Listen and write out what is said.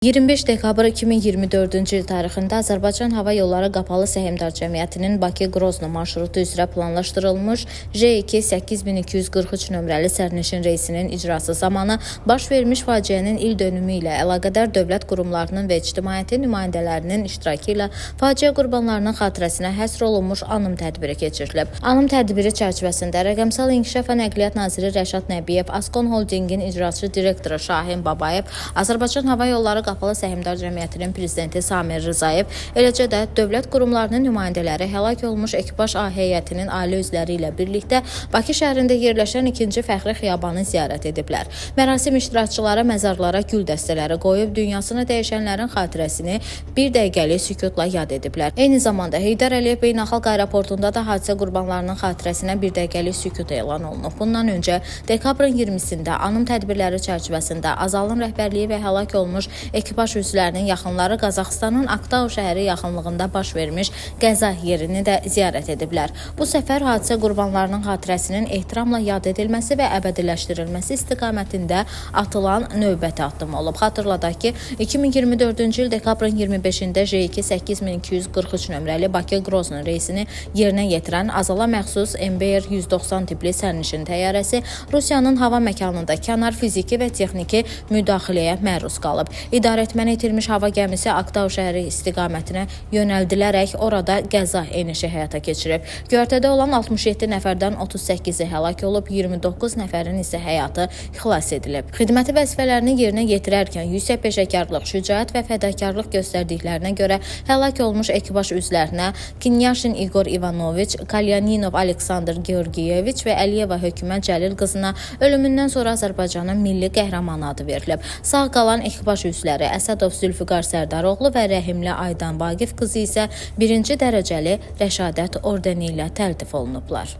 25 dekabr 2024-cü il tarixində Azərbaycan Hava Yolları Qapalı Səhmdar Cəmiyyətinin Bakı-Qrozno marşrutu üzrə planlaşdırılmış J2 8243 nömrəli sərnişin reysinin icrası zamanı baş vermiş faciənin il dönümü ilə əlaqədar dövlət qurumlarının və ictimaiyyətin nümayəndələrinin iştirakı ilə faciə qurbanlarının xatirəsinə həsr olunmuş anım tədbiri keçirilib. Anım tədbiri çərçivəsində Rəqəmsal İnkişaf və Nəqliyyat Naziri Rəşad Nəbiyev, Askon Holdingin icraçı direktoru Şahin Babayev, Azərbaycan Hava Yolları Qapalı Səhmdar Cəmiyyətinin prezidenti Samir Rzayev, eləcə də dövlət qurumlarının nümayəndələri, həlak olmuş ekipaj heyətinin ailə üzvləri ilə birlikdə Bakı şəhərində yerləşən 2-ci fəxri xiyabanı ziyarət ediblər. Mərasim iştirakçıları məzarlara gül dəstələri qoyub, dünyasını dəyişənlərin xatirəsini bir dəqiqəlik sükutla yad ediblər. Eyni zamanda Heydər Əliyev Beynəlxalq Aeroportunda da hadisə qurbanlarının xatirəsinə bir dəqiqəlik sükut elan olunub. Bundan öncə dekabrın 20-sində anım tədbirləri çərçivəsində Azalın rəhbərliyi və həlak olmuş ekipaj üzvlərinin yaxınları Qazaxıstanın Aktau şəhəri yaxınlığında baş vermiş qəza yerini də ziyarət ediblər. Bu səfər hadisə qurbanlarının xatirəsinin ehtiramla yad edilməsi və əbədiləşdirilməsi istiqamətində atılan növbəti addım olub. Xatırladaq ki, 2024-cü il dekabrın 25-də J2 8243 nömrəli Bakı-Qrozno reysini yerinə yetirən Azala məxsus Embraer 190 tipli sərnişin təyyarəsi Rusiyanın hava məkanında kənar fiziki və texniki müdaxiləyə məruz qalıb. İdarəetməni itirmiş hava gəmisi Aktau şəhəri istiqamətinə yönəldilərək orada qəza enişi həyata keçirib. Göyərtədə olan 67 nəfərdən 38-i həlak olub, 29 nəfərin isə həyatı xilas edilib. Xidməti vəzifələrini yerinə yetirərkən yüksək peşəkarlıq, şücaət və fədakarlıq göstərdiklərinə görə həlak olmuş ekipaj üzvlərinə Kinyashin İqor İvanoviç, Kalyaninov Aleksandr Georgiyeviç və Əliyeva Hökümət Cəlil qızına ölümündən sonra Azərbaycanın milli qəhrəmanı adı verilib. Sağ qalan ekipaj üzvləri Əsədov Zülfüqar Sərdaroğlu və Rəhimli Aydan Vaqif qızı isə 1-ci dərəcəli rəşadət ordeni ilə təltif olunublar.